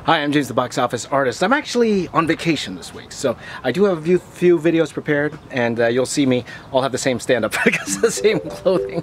Hi, I'm James the Box Office Artist. I'm actually on vacation this week, so I do have a few videos prepared, and you'll see me all have the same stand-up because of the same clothing.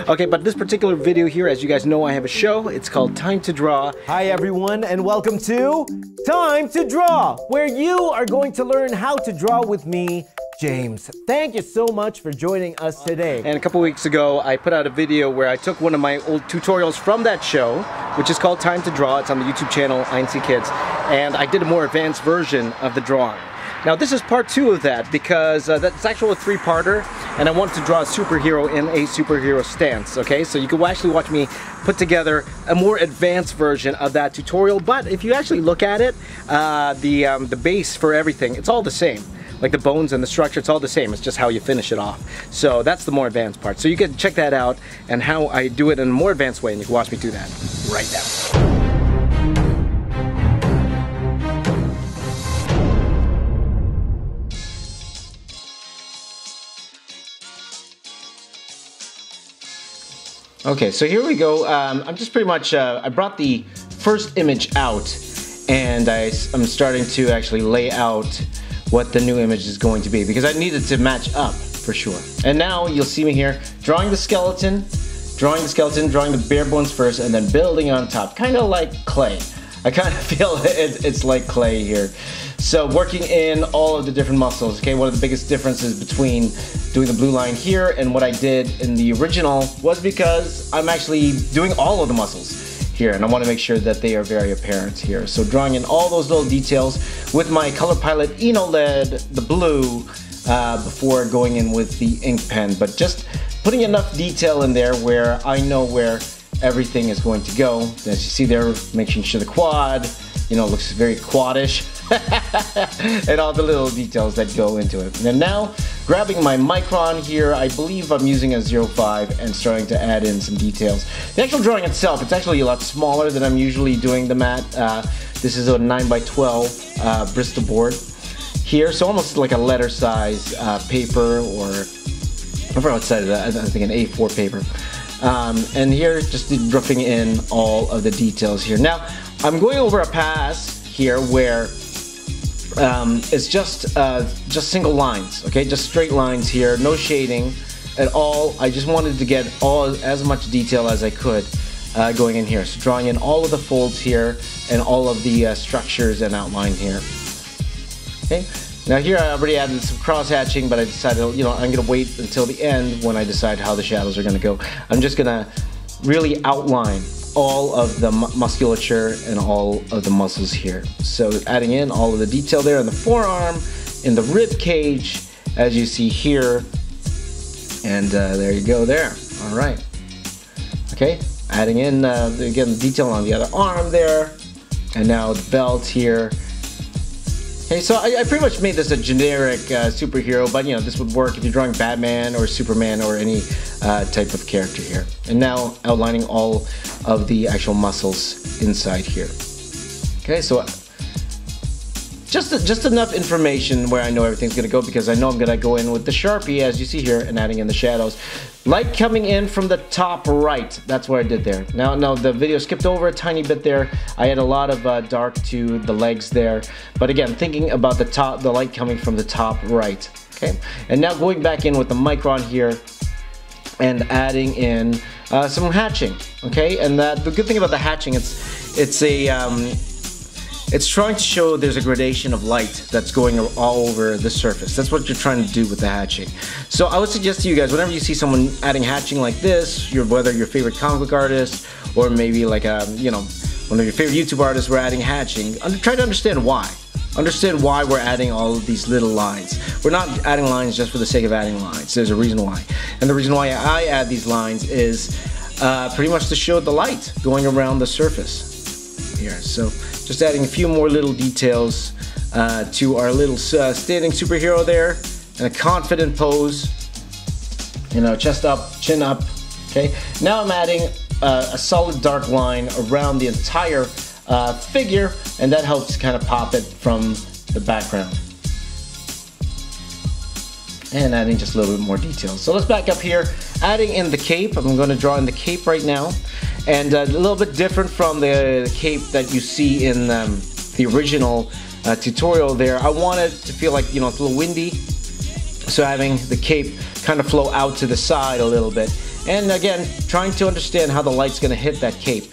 Okay, but this particular video here, as you guys know, I have a show. It's called Time to Draw. Hi everyone, and welcome to Time to Draw, where you are going to learn how to draw with me, James. Thank you so much for joining us today. And a couple weeks ago, I put out a video where I took one of my old tutorials from that show, which is called Time to Draw. It's on the YouTube channel, INC Kids, and I did a more advanced version of the drawing. Now this is part 2 of that because that's actually a 3-parter, and I wanted to draw a superhero in a superhero stance, okay? So you can actually watch me put together a more advanced version of that tutorial, but if you actually look at it, the base for everything, it's all the same. Like the bones and the structure, it's all the same. It's just how you finish it off. So that's the more advanced part. So you can check that out and how I do it in a more advanced way, and you can watch me do that right now. Okay, so here we go. I'm just pretty much, I brought the first image out, and I'm starting to actually lay out what the new image is going to be, because I needed to match up for sure. And now you'll see me here drawing the skeleton, drawing the bare bones first, and then building on top, kind of like clay. I kind of feel it's like clay here. So working in all of the different muscles, okay? One of the biggest differences between doing the blue line here and what I did in the original was because I'm actually doing all of the muscles here, and I want to make sure that they are very apparent here. So drawing in all those little details with my color palette Eno Lead, the blue, before going in with the ink pen, but just putting enough detail in there where I know where everything is going to go. As you see there, making sure the quad, you know, looks very quadish, and all the little details that go into it. And now, grabbing my micron here, I believe I'm using a 0.5 and starting to add in some details. The actual drawing itself, it's actually a lot smaller than I'm usually doing the mat. This is a 9x12 Bristol board here, so almost like a letter size paper, or I forgot what side of that, I think an A4 paper. And here, just roughing in all of the details here. Now, I'm going over a pass here where it's just single lines, okay? Just straight lines here, no shading at all. I just wanted to get as much detail as I could going in here. So drawing in all of the folds here and all of the structures and outline here. Okay. Now here I already added some cross hatching, but I decided, you know, I'm gonna wait until the end when I decide how the shadows are gonna go. I'm just gonna really outline all of the musculature and all of the muscles here. So adding in all of the detail there in the forearm, in the rib cage, as you see here, and there you go there. All right. Okay, adding in again the detail on the other arm there, and now the belt here. Okay, so I pretty much made this a generic superhero, but you know, this would work if you're drawing Batman or Superman or any type of character here. And now outlining all of the actual muscles inside here. Okay, so just enough information where I know everything's gonna go, because I know I'm gonna go in with the Sharpie, as you see here, and adding in the shadows. Light coming in from the top right, that's what I did there. Now the video skipped over a tiny bit there. I had a lot of dark to the legs there, but again, thinking about the light coming from the top right, okay? And now going back in with the micron here and adding in some hatching, okay? And the good thing about the hatching, it's trying to show there's a gradation of light that's going all over the surface. That's what you're trying to do with the hatching. So I would suggest to you guys, whenever you see someone adding hatching like this, whether your favorite comic book artist or maybe like you know, one of your favorite YouTube artists were adding hatching, try to understand why. Understand why we're adding all of these little lines. We're not adding lines just for the sake of adding lines. There's a reason why. And the reason why I add these lines is pretty much to show the light going around the surface here. So just adding a few more little details to our little standing superhero there, and a confident pose, you know, chest up, chin up. Okay, now I'm adding a solid dark line around the entire figure, and that helps kind of pop it from the background. And adding just a little bit more detail. So let's back up here, adding in the cape. I'm going to draw in the cape right now. And a little bit different from the cape that you see in the original tutorial there. I want it to feel like, it's a little windy, so having the cape kind of flow out to the side a little bit. And again, trying to understand how the light's going to hit that cape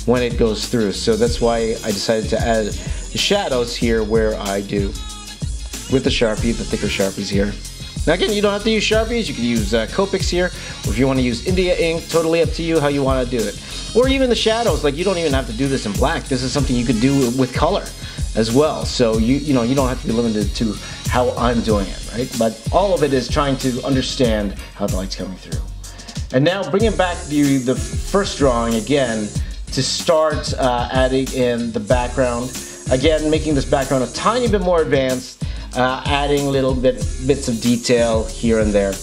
when it goes through. So that's why I decided to add the shadows here where I do with the Sharpie, the thicker Sharpies here. Now again, you don't have to use Sharpies, you can use Copics here, or if you want to use India ink, totally up to you how you want to do it. Or even the shadows, like you don't even have to do this in black. This is something you could do with color as well. So you don't have to be limited to how I'm doing it, right? But all of it is trying to understand how the light's coming through. And now bringing back the first drawing again to start adding in the background. Again, making this background a tiny bit more advanced, adding little bits of detail here and there.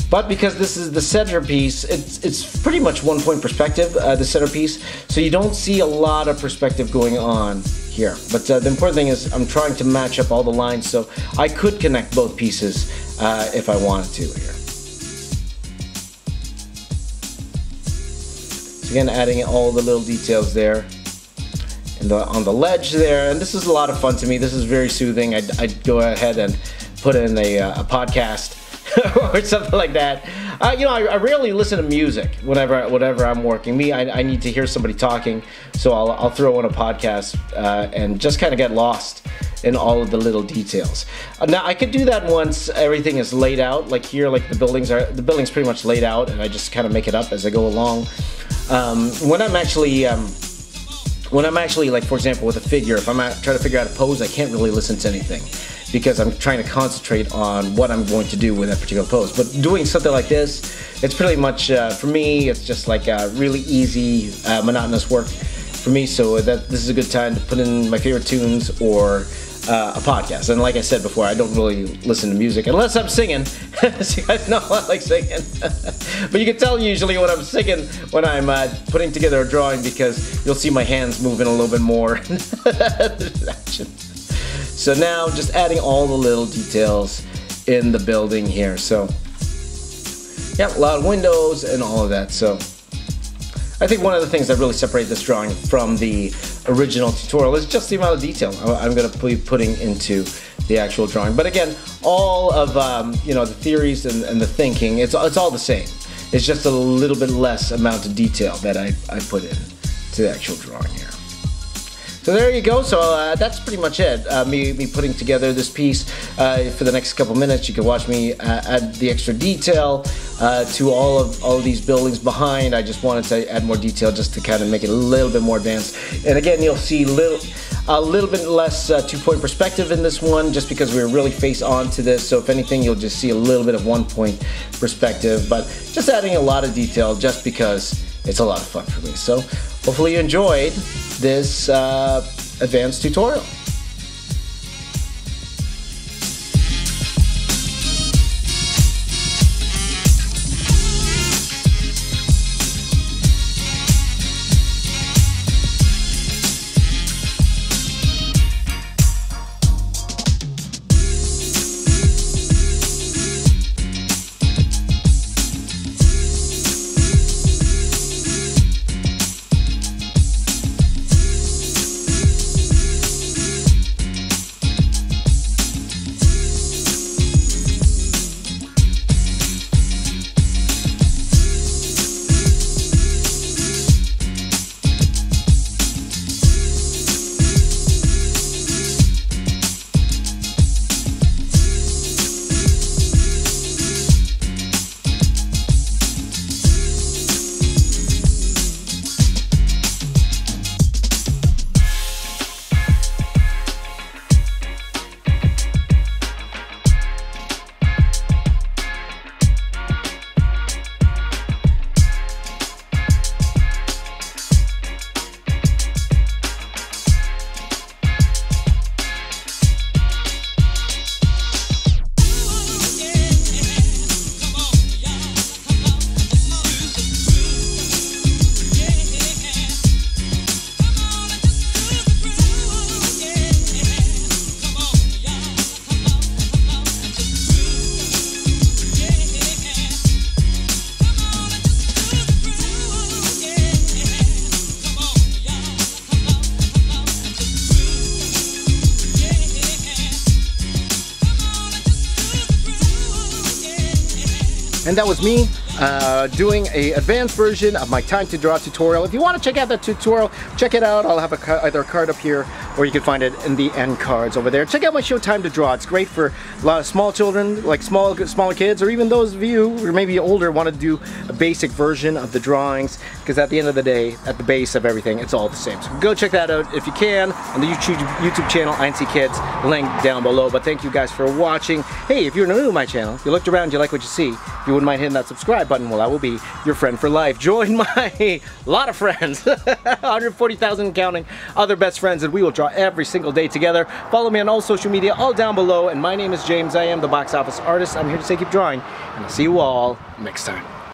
But because this is the centerpiece, it's pretty much one-point perspective, the centerpiece, so you don't see a lot of perspective going on here. But the important thing is I'm trying to match up all the lines so I could connect both pieces if I wanted to here. So again, adding all the little details there. And on the ledge there, and this is a lot of fun to me. This is very soothing. I'd go ahead and put in a podcast or something like that. I rarely listen to music whenever I'm working. I need to hear somebody talking, so I'll throw in a podcast and just kind of get lost in all of the little details. Now I could do that once everything is laid out, like here, like the building's pretty much laid out, and I just kind of make it up as I go along. When I'm actually, like for example with a figure, if I'm trying to figure out a pose, I can't really listen to anything because I'm trying to concentrate on what I'm going to do with that particular pose. But doing something like this, it's pretty much, for me, it's just like really easy, monotonous work for me, so this is a good time to put in my favorite tunes or a podcast. And like I said before, I don't really listen to music unless I'm singing. So you guys know I like singing. But you can tell usually when I'm singing when I'm putting together a drawing, because you'll see my hands moving a little bit more. So now just adding all the little details in the building here. So yeah, a lot of windows and all of that. So I think one of the things that really separate this drawing from the original tutorial is just the amount of detail I'm going to be putting into the actual drawing. But again, all of the theories and the thinking, it's all the same. It's just a little bit less amount of detail that I put in to the actual drawing here. So there you go. So that's pretty much it. Me putting together this piece for the next couple minutes. You can watch me add the extra detail to all of these buildings behind. I just wanted to add more detail just to kind of make it a little bit more advanced. And again, you'll see a little bit less two-point perspective in this one, just because we're really face on to this. So if anything, you'll just see a little bit of one-point perspective, but just adding a lot of detail just because it's a lot of fun for me. So hopefully you enjoyed this advanced tutorial. And that was me doing an advanced version of my Time to Draw tutorial. If you want to check out that tutorial, check it out. I'll have either a card up here, or you can find it in the end cards over there. Check out my show Time to Draw. It's great for a lot of small children, like smaller kids, or even those of you who are maybe older want to do a basic version of the drawings, because at the end of the day, at the base of everything, it's all the same. So go check that out if you can on the YouTube channel, INC Kids, link down below. But thank you guys for watching. Hey, if you're new to my channel, if you looked around, you like what you see, if you wouldn't mind hitting that subscribe button, well, I will be your friend for life. Join my lot of friends, 140,000 and counting, other best friends, and we will draw every single day together. Follow me on all social media, all down below. And my name is James. I am the box office artist. I'm here to say keep drawing, and I'll see you all next time.